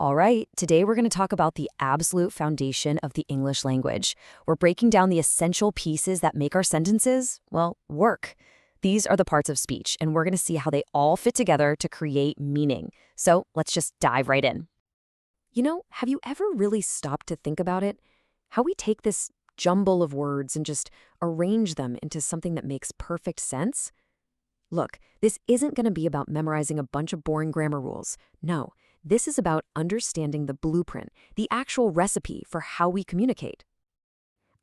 All right, today we're going to talk about the absolute foundation of the English language. We're breaking down the essential pieces that make our sentences, well, work. These are the parts of speech, and we're going to see how they all fit together to create meaning. So let's just dive right in. Have you ever really stopped to think about it? How we take this jumble of words and just arrange them into something that makes perfect sense? Look, this isn't going to be about memorizing a bunch of boring grammar rules. No. This is about understanding the blueprint, the actual recipe for how we communicate.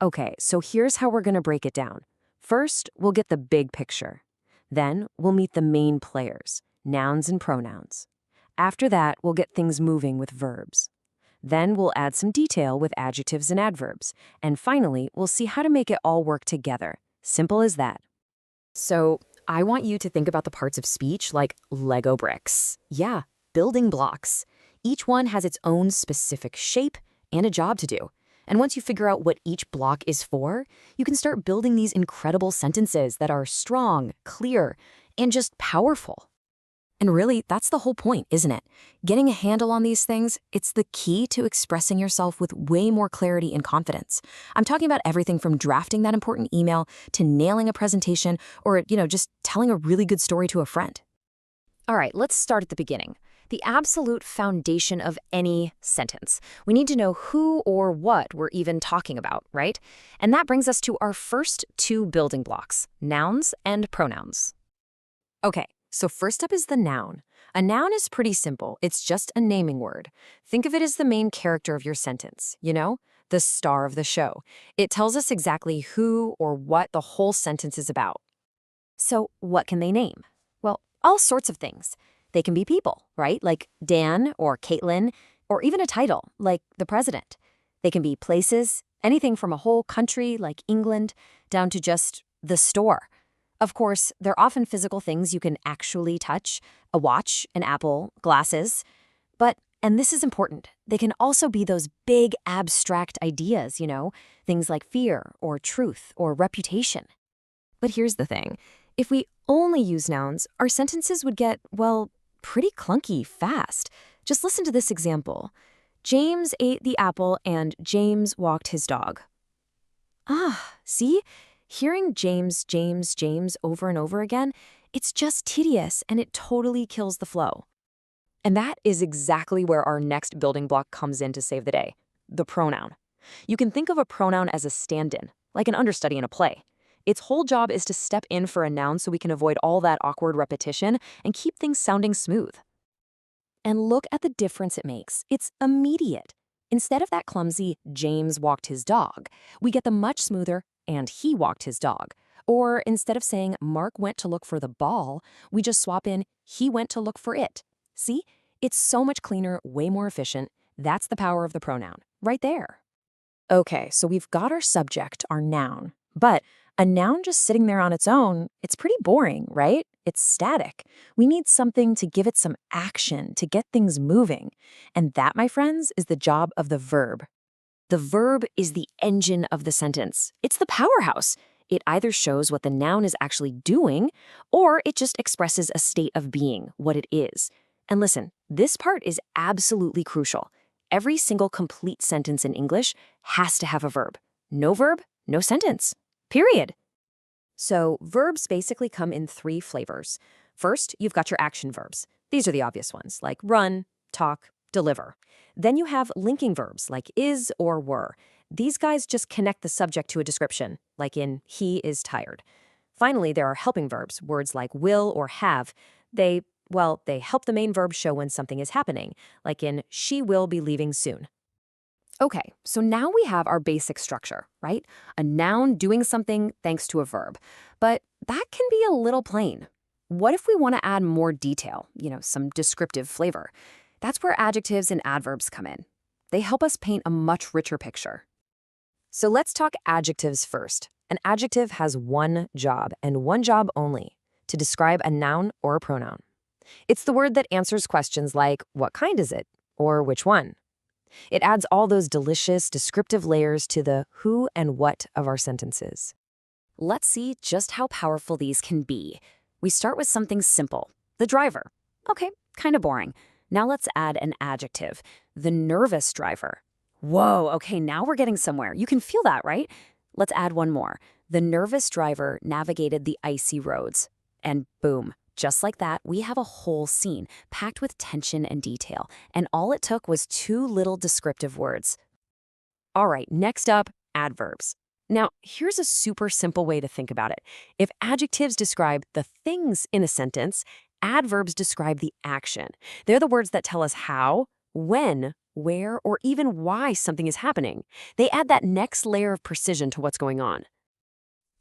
Okay, so here's how we're going to break it down. First, we'll get the big picture. Then, we'll meet the main players, nouns and pronouns. After that, we'll get things moving with verbs. Then, we'll add some detail with adjectives and adverbs. And finally, we'll see how to make it all work together. Simple as that. So, I want you to think about the parts of speech like Lego bricks. Yeah. Building blocks. Each one has its own specific shape and a job to do. And once you figure out what each block is for, you can start building these incredible sentences that are strong, clear, and just powerful. And really, that's the whole point, isn't it? Getting a handle on these things, it's the key to expressing yourself with way more clarity and confidence. I'm talking about everything from drafting that important email to nailing a presentation or, just telling a really good story to a friend. All right, let's start at the beginning. The absolute foundation of any sentence. We need to know who or what we're even talking about, right? And that brings us to our first two building blocks, nouns and pronouns. Okay, so first up is the noun. A noun is pretty simple. It's just a naming word. Think of it as the main character of your sentence, the star of the show. It tells us exactly who or what the whole sentence is about. So what can they name? Well, all sorts of things. They can be people, right? Like Dan or Caitlin, or even a title, like the president. They can be places, anything from a whole country, like England, down to just the store. Of course, they're often physical things you can actually touch, a watch, an apple, glasses. But, and this is important, they can also be those big abstract ideas, things like fear or truth or reputation. But here's the thing. If we only use nouns, our sentences would get, pretty clunky fast. Just listen to this example. James ate the apple and James walked his dog. See? Hearing James, James, James over and over again, it's just tedious and it totally kills the flow. And that is exactly where our next building block comes in to save the day, the pronoun. You can think of a pronoun as a stand-in, like an understudy in a play. Its whole job is to step in for a noun so we can avoid all that awkward repetition and keep things sounding smooth. And look at the difference it makes. It's immediate. Instead of that clumsy, James walked his dog, we get the much smoother, and he walked his dog. Or instead of saying Mark went to look for the ball, we just swap in he went to look for it. See? It's so much cleaner, way more efficient. That's the power of the pronoun, right there. Okay, so we've got our subject, our noun, but a noun just sitting there on its own, it's pretty boring, right? It's static. We need something to give it some action, to get things moving. And that, my friends, is the job of the verb. The verb is the engine of the sentence. It's the powerhouse. It either shows what the noun is actually doing, or it just expresses a state of being, what it is. And listen, this part is absolutely crucial. Every single complete sentence in English has to have a verb. No verb, no sentence. Period. So verbs basically come in three flavors. First, you've got your action verbs. These are the obvious ones, like run, talk, deliver. Then you have linking verbs, like is or were. These guys just connect the subject to a description, like in he is tired. Finally, there are helping verbs, words like will or have. They help the main verb show when something is happening, like in she will be leaving soon. Okay, so now we have our basic structure, right? A noun doing something thanks to a verb. But that can be a little plain. What if we want to add more detail, some descriptive flavor? That's where adjectives and adverbs come in. They help us paint a much richer picture. So let's talk adjectives first. An adjective has one job, and one job only, to describe a noun or a pronoun. It's the word that answers questions like, what kind is it? Or which one? It adds all those delicious, descriptive layers to the who and what of our sentences. Let's see just how powerful these can be. We start with something simple, the driver. Okay, kind of boring. Now let's add an adjective. The nervous driver. Whoa, okay, now we're getting somewhere. You can feel that, right? Let's add one more. The nervous driver navigated the icy roads. And boom, just like that, we have a whole scene packed with tension and detail. And all it took was 2 little descriptive words. All right, next up, adverbs. Now, here's a super simple way to think about it. If adjectives describe the things in a sentence, adverbs describe the action. They're the words that tell us how, when, where, or even why something is happening. They add that next layer of precision to what's going on.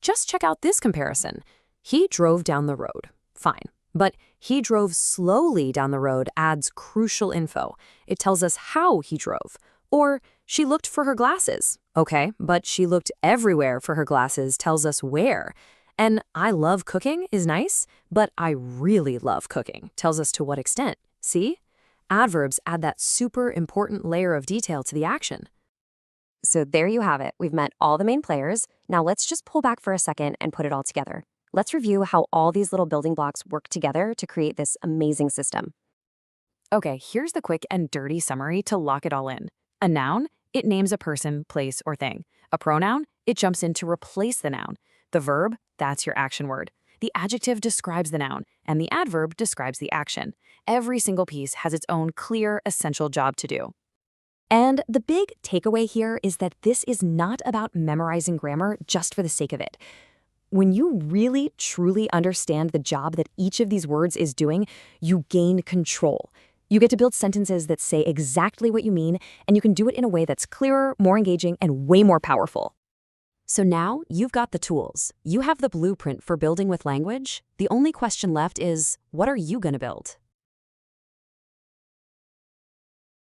Just check out this comparison. He drove down the road. Fine. But he drove slowly down the road adds crucial info. It tells us how he drove. Or she looked for her glasses. Okay, but she looked everywhere for her glasses tells us where. And I love cooking is nice, but I really love cooking tells us to what extent. See? Adverbs add that super important layer of detail to the action. So there you have it. We've met all the main players. Now let's just pull back for a second and put it all together. Let's review how all these little building blocks work together to create this amazing system. Okay, here's the quick and dirty summary to lock it all in. A noun, it names a person, place, or thing. A pronoun, it jumps in to replace the noun. The verb, that's your action word. The adjective describes the noun, and the adverb describes the action. Every single piece has its own clear, essential job to do. And the big takeaway here is that this is not about memorizing grammar just for the sake of it. When you really, truly understand the job that each of these words is doing, you gain control. You get to build sentences that say exactly what you mean, and you can do it in a way that's clearer, more engaging, and way more powerful. So now you've got the tools. You have the blueprint for building with language. The only question left is, what are you going to build?